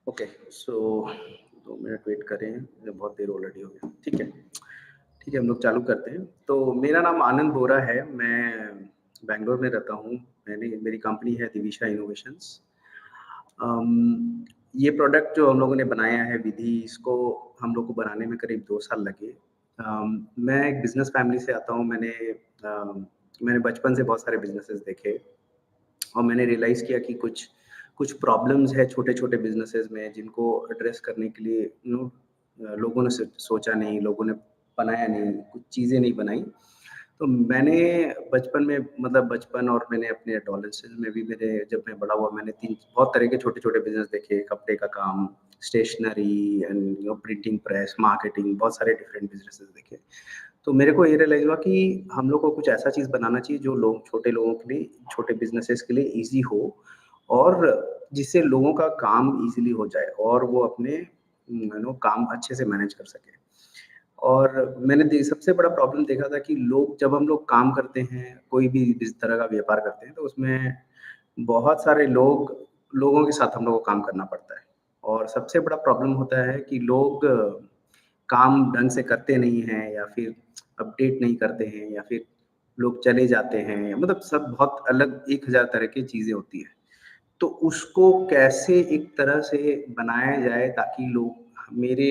Okay, सो 2 minute wait करें, मुझे बहुत देर ऑलरेडी हो गया। ठीक है, हम लोग चालू करते हैं। तो मेरा नाम आनंद बोरा है, मैं बैंगलोर में रहता हूँ। मेरी कंपनी है दिविशा इनोवेशंस। ये प्रोडक्ट जो हम लोगों ने बनाया है विधि, इसको हम लोग को बनाने में करीब 2 साल लगे। मैं एक बिज़नेस फैमिली से आता हूँ। मैंने बचपन से बहुत सारे बिज़नेसेस देखे और मैंने रियलाइज़ किया कि कुछ कुछ प्रॉब्लम्स है छोटे-छोटे बिज़नेसेस में जिनको एड्रेस करने के लिए लोगों ने सोचा नहीं, लोगों ने बनाया नहीं, कुछ चीज़ें नहीं बनाई। तो मैंने बचपन में मतलब बचपन और मैंने अपने एडोलेसेंस में भी मेरे जब मैं बड़ा हुआ मैंने 3 बहुत तरह के छोटे-छोटे बिज़नेस देखे, कपड़े का काम, stationery and printing press, marketing बहुत सारे डिफरेंट बिज़नेसेस देखे। तो मेरे को ये रियलाइज़ हुआ कि हम लोग को कुछ ऐसा चीज़ बनाना चाहिए जो लोग छोटे लोगों के लिए, छोटे बिज़नेसेस के लिए ईज़ी हो और जिससे लोगों का काम ईज़िली हो जाए और वो अपने काम अच्छे से मैनेज कर सकें। और मैंने दे सबसे बड़ा प्रॉब्लम देखा था कि लोग जब हम लोग काम करते हैं, कोई भी इस तरह का व्यापार करते हैं, तो उसमें बहुत सारे लोगों के साथ हम लोगों को काम करना पड़ता है। और सबसे बड़ा प्रॉब्लम होता है कि लोग काम ढंग से करते नहीं हैं या फिर अपडेट नहीं करते हैं या फिर लोग चले जाते हैं, मतलब सब बहुत अलग 1000 तरह की चीज़ें होती हैं। तो उसको कैसे एक तरह से बनाया जाए ताकि लोग मेरे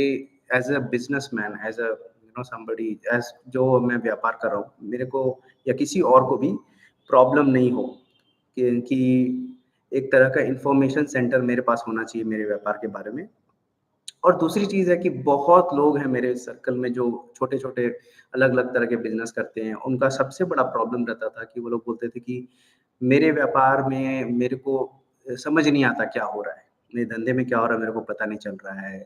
as a businessman, as a somebody as जो मैं व्यापार कर रहा हूँ, मेरे को या किसी और को भी प्रॉब्लम नहीं हो कि एक तरह का इन्फॉर्मेशन सेंटर मेरे पास होना चाहिए मेरे व्यापार के बारे में। और दूसरी चीज़ है कि बहुत लोग हैं मेरे सर्कल में जो छोटे-छोटे अलग-अलग तरह के बिज़नेस करते हैं। उनका सबसे बड़ा प्रॉब्लम रहता था कि वो लोग बोलते थे कि मेरे व्यापार में मेरे को समझ नहीं आता क्या हो रहा है। मेरे धंधे में क्या हो रहा है मेरे को पता नहीं चल रहा है।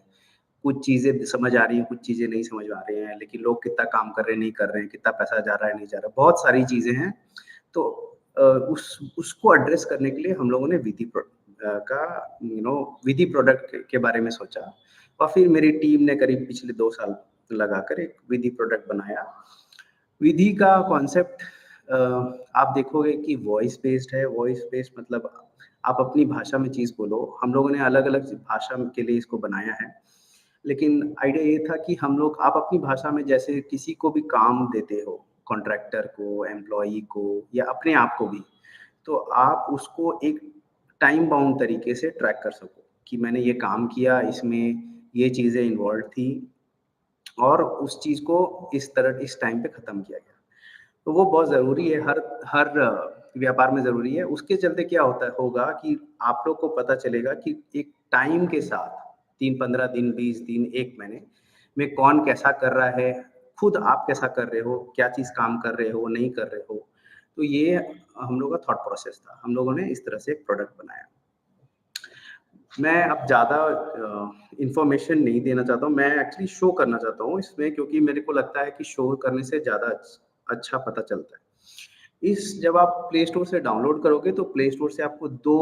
कुछ चीज़ें समझ आ रही हैं, कुछ चीज़ें नहीं समझ में आ रही हैं, लेकिन लोग कितना काम कर रहे हैं, नहीं कर रहे हैं, कितना पैसा जा रहा है, नहीं जा रहा है, बहुत सारी चीज़ें हैं। तो उसको एड्रेस करने के लिए हम लोगों ने का विधि प्रोडक्ट के बारे में सोचा और फिर मेरी टीम ने करीब पिछले 2 साल लगाकर एक विधि प्रोडक्ट बनाया। विधि का कॉन्सेप्ट अ, आप देखोगे कि वॉइस बेस्ड है, वॉइस बेस्ड मतलब आप अपनी भाषा में चीज़ बोलो। हम लोगों ने अलग-अलग भाषा के लिए इसको बनाया है। लेकिन आइडिया ये था कि हम लोग आप अपनी भाषा में जैसे किसी को भी काम देते हो, कॉन्ट्रैक्टर को, एम्प्लॉयी को या अपने आप को भी, तो आप उसको एक टाइम बाउंड तरीके से ट्रैक कर सको कि मैंने ये काम किया, इसमें ये चीज़ें इन्वॉल्व थी और उस चीज़ को इस टाइम पे खत्म किया गया। तो वो बहुत ज़रूरी है, हर हर व्यापार में ज़रूरी है। उसके चलते क्या होगा कि आप लोग को पता चलेगा कि एक टाइम के साथ 3, 15 दिन, 20 दिन, 1 महीने में कौन कैसा कर रहा है, खुद आप कैसा कर रहे हो, क्या चीज़ काम कर रहे हो, नहीं कर रहे हो। तो ये हम लोग का थॉट प्रोसेस था। हम लोगों ने इस तरह से एक प्रोडक्ट बनाया। मैं अब ज़्यादा इन्फॉर्मेशन नहीं देना चाहता हूँ, मैं एक्चुअली शो करना चाहता हूँ इसमें क्योंकि मेरे को लगता है कि शो करने से ज़्यादा अच्छा पता चलता है। जब आप प्ले स्टोर से डाउनलोड करोगे तो प्ले स्टोर से आपको 2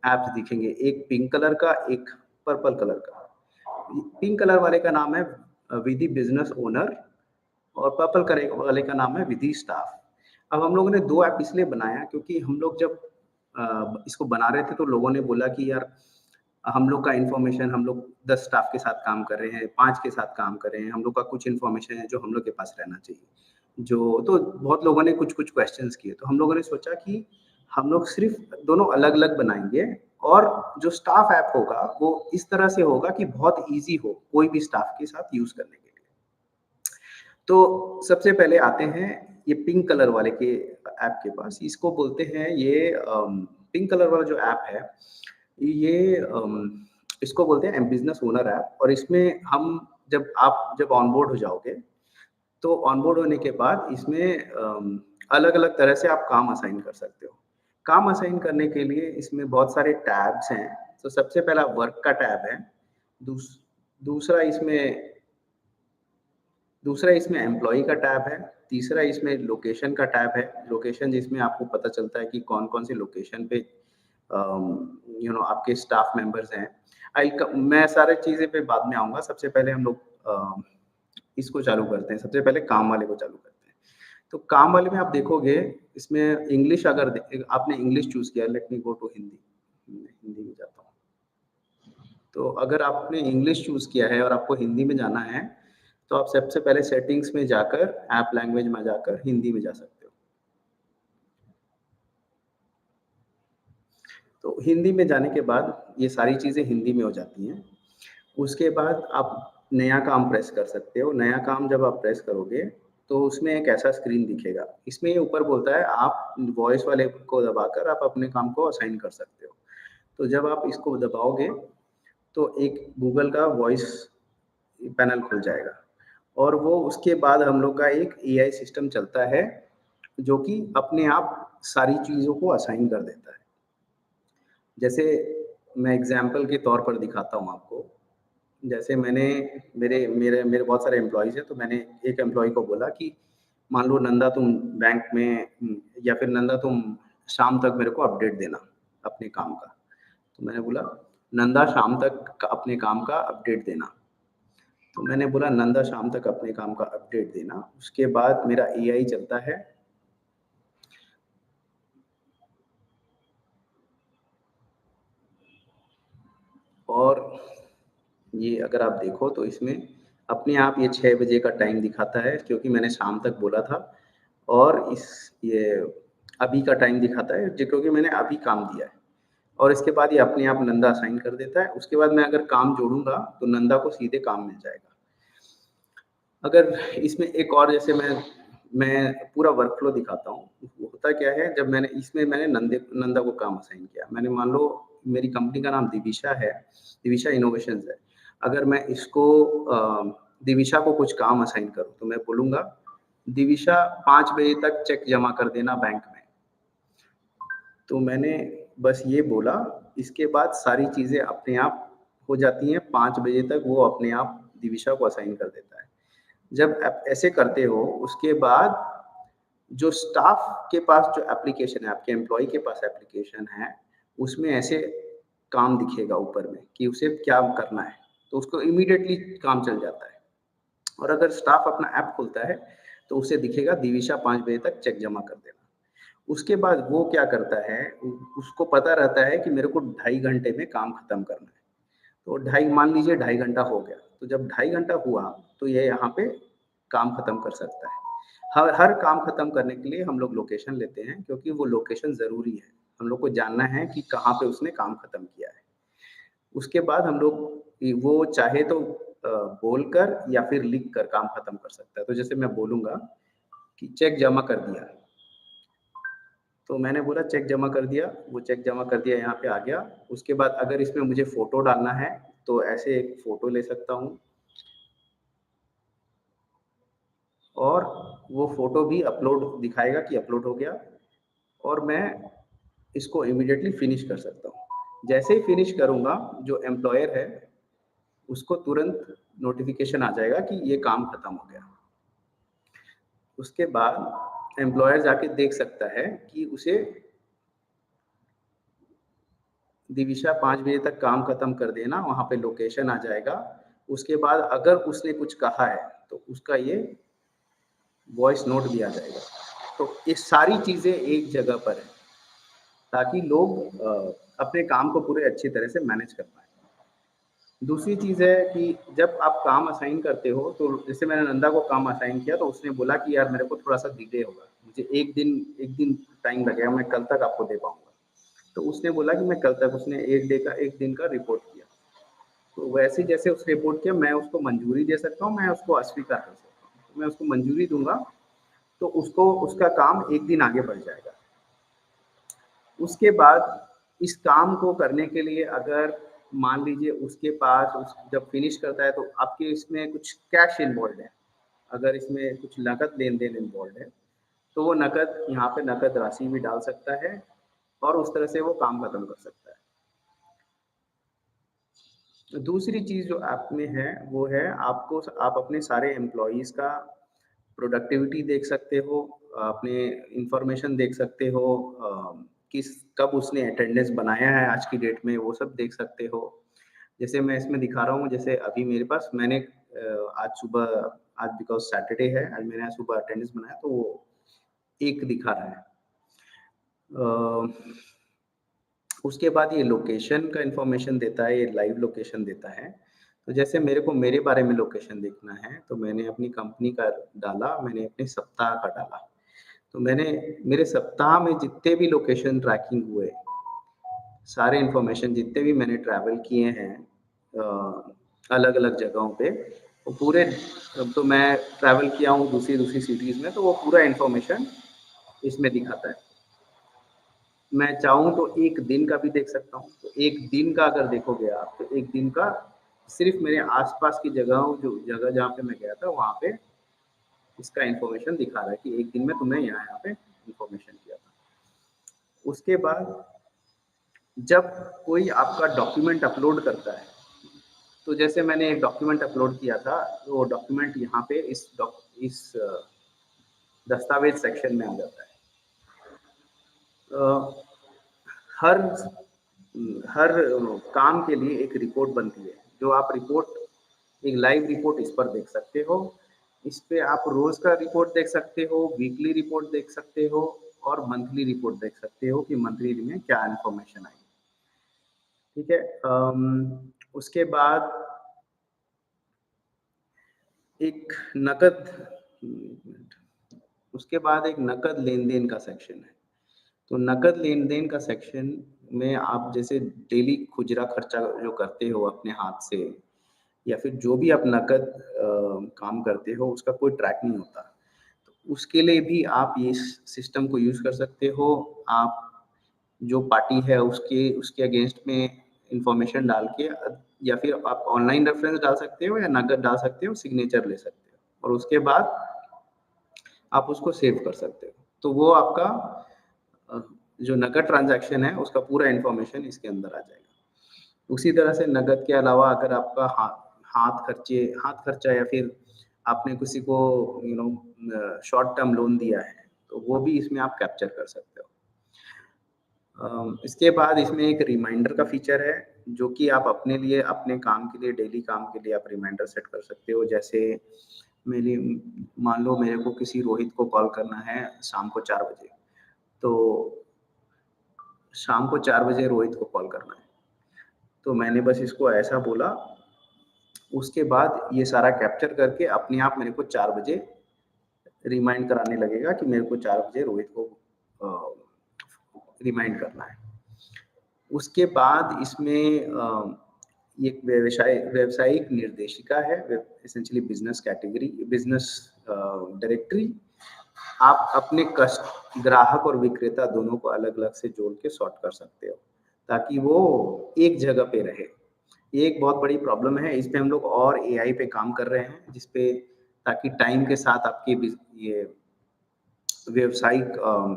ऐप्स दिखेंगे, एक पिंक कलर का, एक पर्पल कलर का। पिंक कलर वाले का नाम है विधि बिज़नेस ओनर और पर्पल करे वाले का नाम है विधि स्टाफ। अब हम लोगों ने 2 ऐप इसलिए बनाया क्योंकि हम लोग जब इसको बना रहे थे तो लोगों ने बोला कि यार हम लोग का इन्फॉर्मेशन हम लोग 10 स्टाफ के साथ काम कर रहे हैं, 5 के साथ काम कर रहे हैं, हम लोग का कुछ इन्फॉर्मेशन है जो हम लोग के पास रहना चाहिए। तो बहुत लोगों ने कुछ-कुछ क्वेश्चन्स किए, तो हम लोगों ने सोचा कि हम लोग सिर्फ़ दोनों अलग-अलग बनाएँगे और जो स्टाफ ऐप होगा, वो इस तरह से होगा कि बहुत ईज़ी हो, कोई भी स्टाफ के साथ यूज़ करने के लिए। तो सबसे पहले आते हैं ये पिंक कलर वाले के ऐप के पास। इसको बोलते हैं पिंक कलर वाला जो ऐप है, ये इसको बोलते हैं बिज़नेस ओनर ऐप और इसमें हम जब ऑन बोर्ड हो जाओगे, तो ऑन बोर्ड होने के बाद इसमें अलग-अलग तरह से आप काम असाइन कर सकते हो। काम असाइन करने के लिए इसमें बहुत सारे टैब्स हैं। तो सबसे पहला वर्क का टैब है, दूस दूसरा इसमें दूसरा इसमें एम्प्लॉयी का टैब है, तीसरा इसमें लोकेशन का टैब है, लोकेशन जिसमें आपको पता चलता है कि कौन-कौन सी लोकेशन पे आपके स्टाफ मेंबर्स हैं। मैं सारी चीज़ें पे बाद में आऊँगा, सबसे पहले हम लोग इसको चालू करते हैं, सबसे पहले काम वाले को चालू करते हैं। तो काम वाले में आप देखोगे इसमें इंग्लिश आपने इंग्लिश चूज़ किया, let me go to Hindi. मैं हिंदी में जाता हूँ। तो अगर आपने इंग्लिश चूज़ किया है और आपको हिंदी में जाना है, तो आप सबसे पहले सेटिंग्स में जाकर ऐप लैंग्वेज में जाकर हिंदी में जा सकते हो। तो हिंदी में जाने के बाद ये सारी चीज़ें हिंदी में हो जाती हैं। उसके बाद आप नया काम प्रेस कर सकते हो। नया काम जब आप प्रेस करोगे, तो उसमें एक ऐसा स्क्रीन दिखेगा। इसमें ये ऊपर बोलता है आप वॉइस वाले को दबाकर आप अपने काम को असाइन कर सकते हो। तो जब आप इसको दबाओगे, तो एक गूगल का वॉइस पैनल खुल जाएगा और वो उसके बाद हम लोग का एक एआई सिस्टम चलता है, जो कि अपने आप सारी चीज़ों को असाइन कर देता है। जैसे मैं एग्ज़ाम्पल के तौर पर दिखाता हूँ आपको। जैसे मैंने मेरे मेरे मेरे बहुत सारे एम्प्लॉइज़ हैं, तो मैंने एक एम्प्लॉयी को बोला कि मान लो नंदा तुम बैंक में या फिर नंदा तुम शाम तक मेरे को अपडेट देना अपने काम का। तो मैंने बोला नंदा शाम तक अपने काम का अपडेट देना। तो मैंने बोला नंदा शाम तक अपने काम का अपडेट देना। उसके बाद मेरा एआई चलता है और ये अगर आप देखो तो इसमें अपने आप ये 6 बजे का टाइम दिखाता है क्योंकि मैंने शाम तक बोला था और ये अभी का टाइम दिखाता है जो क्योंकि मैंने अभी काम दिया है और इसके बाद ये अपने आप नंदा असाइन कर देता है। उसके बाद मैं अगर काम जोड़ूँगा तो नंदा को सीधे काम मिल जाएगा। अगर इसमें एक और जैसे मैं पूरा वर्कफ़्लो दिखाता हूँ। होता क्या है जब मैंने नंदा को काम असाइन किया। मैंने मान लो मेरी कंपनी का नाम दिविशा है, दिविशा इनोवेशंस है। अगर मैं इसको दिविशा को कुछ काम असाइन करूँ तो मैं बोलूँगा दिविशा 5 बजे तक चेक जमा कर देना बैंक में। तो मैंने बस ये बोला, इसके बाद सारी चीज़ें अपने आप हो जाती हैं, 5 बजे तक वो अपने आप दिविशा को असाइन कर देता है। जब आप ऐसे करते हो, उसके बाद जो स्टाफ के पास जो एप्लीकेशन है, आपके एम्प्लॉयी के पास एप्लीकेशन है, उसमें ऐसे काम दिखेगा ऊपर में कि उसे क्या करना है, तो उसको इमीडिएटली काम चल जाता है। और अगर स्टाफ अपना ऐप खोलता है, तो उसे दिखेगा दिविशा 5 बजे तक चेक जमा कर देना। उसके बाद वो क्या करता है, उसको पता रहता है कि मेरे को ढाई घंटे में काम खत्म करना है। तो ढाई मान लीजिए ढाई घंटा हो गया, तो जब ढाई घंटा हुआ, तो ये यहाँ पे काम खत्म कर सकता है। हर हर काम खत्म करने के लिए हम लोग लोकेशन लेते हैं क्योंकि वो लोकेशन ज़रूरी है। हम लोग को जानना है कि कहाँ पे उसने काम खत्म किया है। उसके बाद हम लोग वो चाहे तो बोलकर या फिर लिख कर काम खत्म कर सकता है। तो जैसे मैं बोलूँगा कि चेक जमा कर दिया, तो मैंने बोला चेक जमा कर दिया, वो चेक जमा कर दिया यहाँ पे आ गया। उसके बाद अगर इसमें मुझे फ़ोटो डालना है, तो ऐसे एक फ़ोटो ले सकता हूँ और वो फ़ोटो भी अपलोड दिखाएगा कि अपलोड हो गया और मैं इसको इमीडिएटली फिनिश कर सकता हूँ। जैसे ही फिनिश करूँगा, जो एम्प्लॉयर है, उसको तुरंत नोटिफ़िकेशन आ जाएगा कि ये काम खत्म हो गया। उसके बाद एम्प्लॉयर जाके देख सकता है कि उसे दिविशा 5 बजे तक काम खत्म कर देना, वहाँ पे लोकेशन आ जाएगा। उसके बाद अगर उसने कुछ कहा है, तो उसका ये वॉइस नोट भी आ जाएगा। तो ये सारी चीज़ें एक जगह पर हैं, ताकि लोग अपने काम को पूरे अच्छी तरह से मैनेज कर पाएँ। दूसरी चीज़ है कि जब आप काम असाइन करते हो, तो जैसे मैंने नंदा को काम असाइन किया, तो उसने बोला कि यार मेरे को थोड़ा-सा डिले होगा। मुझे 1 दिन टाइम लगेगा, मैं कल तक आपको दे पाऊँगा। तो उसने बोला कि मैं कल तक उसने 1 दिन का रिपोर्ट किया। तो वैसे ही जैसे उसने रिपोर्ट किया, मैं उसको मंजूरी दे सकता हूँ, मैं उसको अस्वीकार कर सकता हूँ। तो मैं उसको मंजूरी दूँगा, तो उसको उसका काम 1 दिन आगे बढ़ जाएगा। उसके बाद इस काम को करने के लिए अगर मान लीजिए उसके पास उस जब फिनिश करता है, तो आपके इसमें कुछ कैश इन्वॉल्व्ड है। अगर इसमें कुछ नकद लेन-देन इन्वॉल्व्ड है, तो वो नकद यहाँ पे नकद राशि भी डाल सकता है और उस तरह से वो काम खत्म कर सकता है। दूसरी चीज़ जो ऐप में है, वो है आप अपने सारे एम्प्लॉइज़ का प्रोडक्टिविटी देख सकते हो, अपने इन्फॉर्मेशन देख सकते हो, किस कब उसने अटेंडेंस बनाया है आज की डेट में, वो सब देख सकते हो। जैसे मैं इसमें दिखा रहा हूँ, जैसे अभी मेरे पास आज सुबह आज बिकॉज़ सैटरडे है, आज मैंने आज सुबह अटेंडेंस बनाया, तो वो 1 दिखा रहा है। अ उसके बाद ये लोकेशन का इन्फॉर्मेशन देता है, ये लाइव लोकेशन देता है। तो जैसे मेरे को मेरे बारे में लोकेशन देखना है, तो मैंने अपनी कंपनी का डाला, मैंने अपने सप्ताह का डाला। तो मैंने मेरे सप्ताह में जितने भी लोकेशन ट्रैकिंग हुए, सारे इन्फॉर्मेशन जितने भी मैंने ट्रैवल किए हैं अलग-अलग जगहों पे, वो पूरे तो मैं ट्रैवल किया हूँ दूसरी-दूसरी सिटीज़ में, तो वो पूरा इन्फॉर्मेशन इसमें दिखाता है। मैं चाहूँ तो 1 दिन का भी देख सकता हूँ। तो 1 दिन का अगर देखोगे आप, तो 1 दिन का सिर्फ़ मेरे आस-पास की जगहों जो जगह जहाँ पे मैं गया था, वहाँ पे इसका इन्फॉर्मेशन दिखा रहा है कि 1 दिन में तुमने यहाँ-यहाँ पे इन्फॉर्मेशन किया था। उसके बाद जब कोई आपका डॉक्यूमेंट अपलोड करता है, तो जैसे मैंने एक डॉक्यूमेंट अपलोड किया था, तो वो डॉक्यूमेंट यहाँ पे इस दस्तावेज़ सेक्शन में आ जाता है। अ, हर हर काम के लिए एक रिपोर्ट बनती है, जो आप रिपोर्ट एक लाइव रिपोर्ट इस पर देख सकते हो। इस पे आप रोज़ का रिपोर्ट देख सकते हो, वीकली रिपोर्ट देख सकते हो और मंथली रिपोर्ट देख सकते हो कि मंथली में क्या इन्फॉर्मेशन आई। ठीक है? उसके बाद एक नकद एक मिनट, उसके बाद एक नकद लेन-देन का सेक्शन है। तो नकद लेन-देन का सेक्शन में आप जैसे डेली खुजरा खर्चा जो करते हो अपने हाथ से या फिर जो भी आप नकद काम करते हो उसका कोई ट्रैक नहीं होता। तो उसके लिए भी आप ये सिस्टम को यूज़ कर सकते हो। आप जो पार्टी है उसके उसके अगेंस्ट में इन्फॉर्मेशन डाल के या फिर आप ऑनलाइन रेफरेंस डाल सकते हो या नकद डाल सकते हो, सिग्नेचर ले सकते हो और उसके बाद आप उसको सेव कर सकते हो। तो वो आपका अ, जो नकद ट्रांज़ैक्शन है उसका पूरा इन्फॉर्मेशन इसके अंदर आ जाएगा। उसी तरह से नकद के अलावा अगर आपका हाथ खर्चा या फिर आपने किसी को शॉर्ट टर्म लोन दिया है, तो वो भी इसमें आप कैप्चर कर सकते हो। इसके बाद इसमें एक रिमाइंडर का फीचर है, जो कि आप अपने लिए, अपने काम के लिए, डेली काम के लिए आप रिमाइंडर सेट कर सकते हो। जैसे मेरी मान लो मेरे को किसी रोहित को कॉल करना है शाम को 4 बजे, तो शाम को 4 बजे रोहित को कॉल करना है। तो मैंने बस इसको ऐसा बोला, उसके बाद ये सारा कैप्चर करके अपने आप मेरे को 4 बजे रिमाइंड कराने लगेगा कि मेरे को 4 बजे रोहित को रिमाइंड करना है। उसके बाद इसमें एक व्यावसायिक निर्देशिका है, essentially business category, business directory. आप अपने ग्राहक और विक्रेता दोनों को अलग-अलग से जोड़ के सॉर्ट कर सकते हो, ताकि वो एक जगह पे रहे। ये एक बहुत बड़ी प्रॉब्लम है, इस पे हम लोग और एआई पे काम कर रहे हैं, जिस पे ताकि टाइम के साथ आपकी ये व्यावसायिक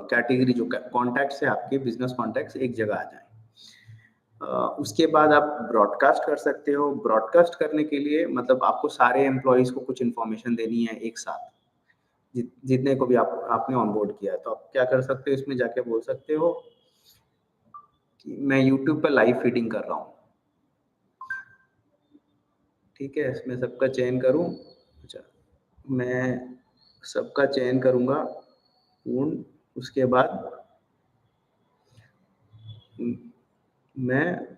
कैटेगरी जो कॉन्टैक्ट्स है आपके बिज़नेस कॉन्टैक्ट्स एक जगह आ जाएँ। उसके बाद आप ब्रॉडकास्ट कर सकते हो। ब्रॉडकास्ट करने के लिए मतलब आपको सारे एम्प्लॉइज़ को कुछ इन्फॉर्मेशन देनी है एक साथ, जितने को भी आपने ऑनबोर्ड किया है। तो आप क्या कर सकते हो इसमें जाके बोल सकते हो कि मैं यूट्यूब पे लाइव फीडिंग कर रहा हूँ। ठीक है? इसमें सबका चयन करूँ। अच्छा, मैं सबका चयन करूँगा पूर्ण, उसके बाद उम, मैं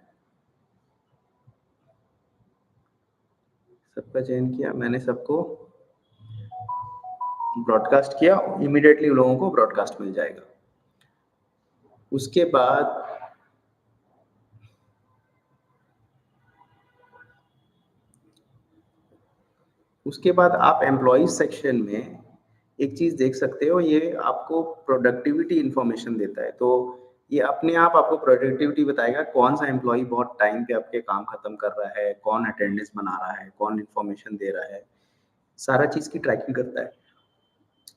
सबका चयन किया, मैंने सबको ब्रॉडकास्ट किया, इमीडिएटली लोगों को ब्रॉडकास्ट मिल जाएगा। उसके बाद आप एम्प्लॉइज़ सेक्शन में एक चीज़ देख सकते हो, ये आपको प्रोडक्टिविटी इन्फॉर्मेशन देता है। तो ये अपने आप आपको प्रोडक्टिविटी बताएगा, कौन-सा एम्प्लॉयी बहुत टाइम पे आपके काम खत्म कर रहा है, कौन अटेंडेंस बना रहा है, कौन इन्फॉर्मेशन दे रहा है, सारा चीज़ की ट्रैकिंग करता है।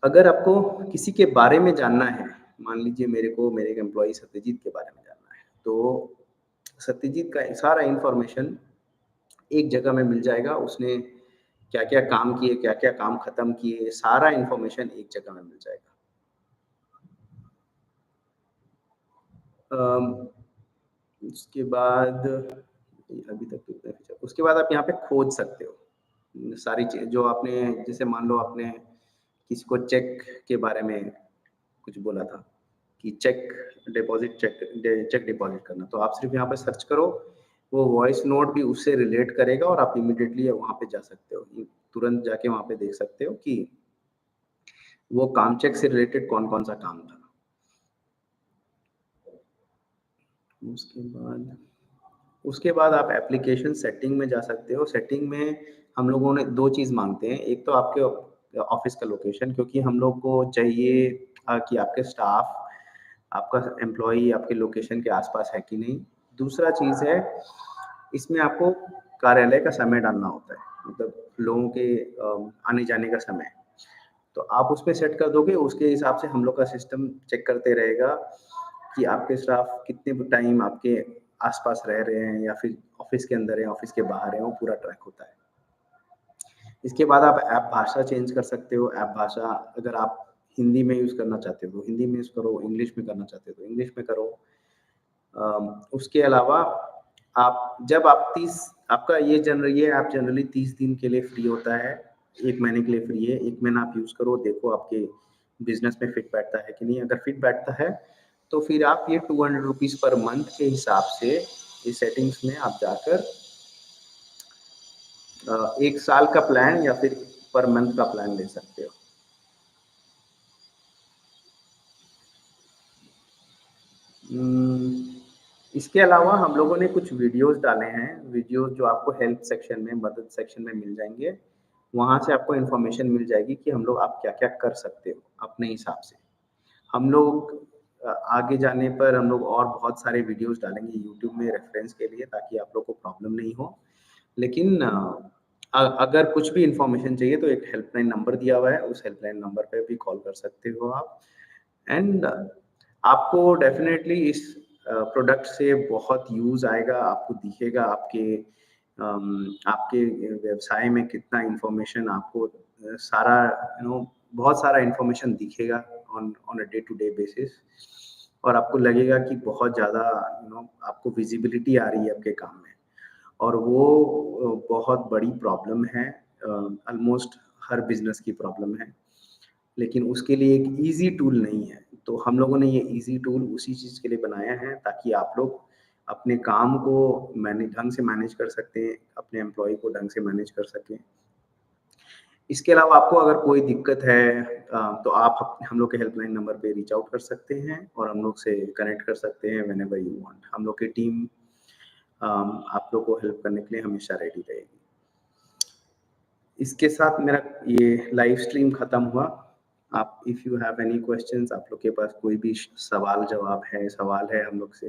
अगर आपको किसी के बारे में जानना है, मान लीजिए मेरे को मेरे एक एम्प्लॉयी सत्यजीत के बारे में जानना है, तो सत्यजीत का सारा इन्फॉर्मेशन एक जगह में मिल जाएगा। उसने क्या-क्या काम किए, क्या-क्या काम खत्म किए, सारा इन्फॉर्मेशन एक जगह में मिल जाएगा। अम, उसके बाद अभी तक तो इतना ही बचा। उसके बाद आप यहाँ पे खोज सकते हो। सारी चीज़ जो आपने जैसे मान लो आपने किसी को चेक के बारे में कुछ बोला था, कि चेक डिपॉजिट करना। तो आप सिर्फ़ यहाँ पे सर्च करो, वो वॉइस नोट भी उससे रिलेट करेगा और आप इमीडिएटली वहाँ पे जा सकते हो। तुरंत जाके वहाँ पे देख सकते हो कि वो काम चेक से रिलेटेड कौन-कौन सा काम था। उसके बाद उसके बाद आप एप्लीकेशन सेटिंग में जा सकते हो। सेटिंग में हम लोगों ने 2 चीज़ माँगते हैं। एक तो आपके ऑफ़िस का लोकेशन, क्योंकि हम लोग को चाहिए कि आपके स्टाफ़, आपका एम्प्लॉयी आपके लोकेशन के आस-पास है कि नहीं। दूसरा चीज़ है, इसमें आपको कार्यालय का समय डालना होता है, मतलब लोगों के आने-जाने का समय। तो आप उसपे सेट कर दोगे, उसके हिसाब से हम लोग का सिस्टम चेक करते रहेगा कि आपके स्टाफ कितने टाइम आपके आस-पास रह रहे हैं या फिर ऑफ़िस के अंदर है, ऑफ़िस के बाहर है, वो पूरा ट्रैक होता है। इसके बाद आप ऐप भाषा चेंज कर सकते हो। ऐप भाषा अगर आप हिंदी में यूज़ करना चाहते हो, तो हिंदी में यूज़ करो, इंग्लिश में करना चाहते हो, तो इंग्लिश में करो। उसके अलावा आप जब आप 30 आपका ये ऐप जनरली 30 दिन के लिए फ्री होता है, 1 महीने के लिए फ्री है। 1 महीना आप यूज़ करो, देखो आपके बिज़नेस में फिट बैठता है कि नहीं। अगर फिट बैठता है, तो फिर आप ये ₹200 पर मंथ के हिसाब से इस सेटिंग्स में आप जाकर 1 साल का प्लान या फिर पर मंथ का प्लान ले सकते हो। उम, इसके अलावा हम लोगों ने कुछ वीडियोज़ डाले हैं, वीडियोज़ जो आपको हेल्प सेक्शन में, मदद सेक्शन में मिल जाएँगे। वहाँ से आपको इन्फॉर्मेशन मिल जाएगी कि हम लोग आप क्या-क्या कर सकते हो अपने हिसाब से। हम लोग आगे जाने पर हम लोग और बहुत सारे वीडियोज़ डालेंगे यूट्यूब में रेफ़रेंस के लिए, ताकि आप लोग को प्रॉब्लम नहीं हो। लेकिन अगर कुछ भी इन्फॉर्मेशन चाहिए तो एक हेल्पलाइन नंबर दिया हुआ है, उस हेल्पलाइन नंबर पे भी कॉल कर सकते हो आप। एंड आपको डेफ़िनेटली इस प्रोडक्ट से बहुत यूज़ आएगा, आपको दिखेगा आपके व्यवसाय में कितना इन्फॉर्मेशन आपको सारा बहुत सारा इन्फॉर्मेशन दिखेगा on on a day to day basis, और आपको लगेगा कि बहुत ज़्यादा आपको विज़िबिलिटी आ रही है आपके काम में। और वो बहुत बड़ी प्रॉब्लम है, ऑलमोस्ट हर बिज़नेस की प्रॉब्लम है। लेकिन उसके लिए एक ईज़ी टूल नहीं है। तो हम लोगों ने ये ईज़ी टूल उसी चीज़ के लिए बनाया है, ताकि आप लोग अपने काम को ढंग से मैनेज कर सकें, अपने एम्प्लॉयी को ढंग से मैनेज कर सकें। इसके अलावा आपको अगर कोई दिक्कत है तो आप हम लोग के हेल्पलाइन नंबर पे रीच आउट कर सकते हैं और हम लोग से कनेक्ट कर सकते हैं व्हेनेवर यू वांट। हम लोग की टीम आप लोग को हेल्प करने के लिए हमेशा रेडी रहेगी। इसके साथ मेरा ये लाइव स्ट्रीम खत्म हुआ। आप if you have any questions, आप लोग के पास कोई भी सवाल है हम लोग से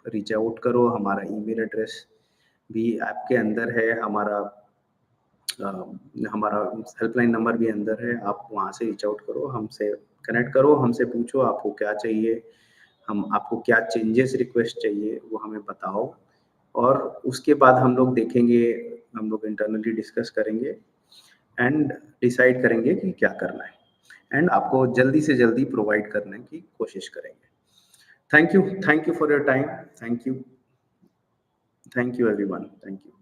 रीच आउट करो। हमारा ईमेल एड्रेस भी ऐप के अंदर है, अ, हमारा हेल्पलाइन नंबर भी अंदर है। आप वहाँ से रीच आउट करो, हमसे कनेक्ट करो, हमसे पूछो आपको क्या चाहिए, हम आपको क्या चेंजेस रिक्वेस्ट चाहिए वो हमें बताओ, और उसके बाद हम लोग देखेंगे, हम लोग इंटरनली डिस्कस करेंगे एंड डिसाइड करेंगे कि क्या करना है, एंड आपको जल्दी से जल्दी प्रोवाइड करने की कोशिश करेंगे। Thank you for your time. Thank you everyone. Thank you.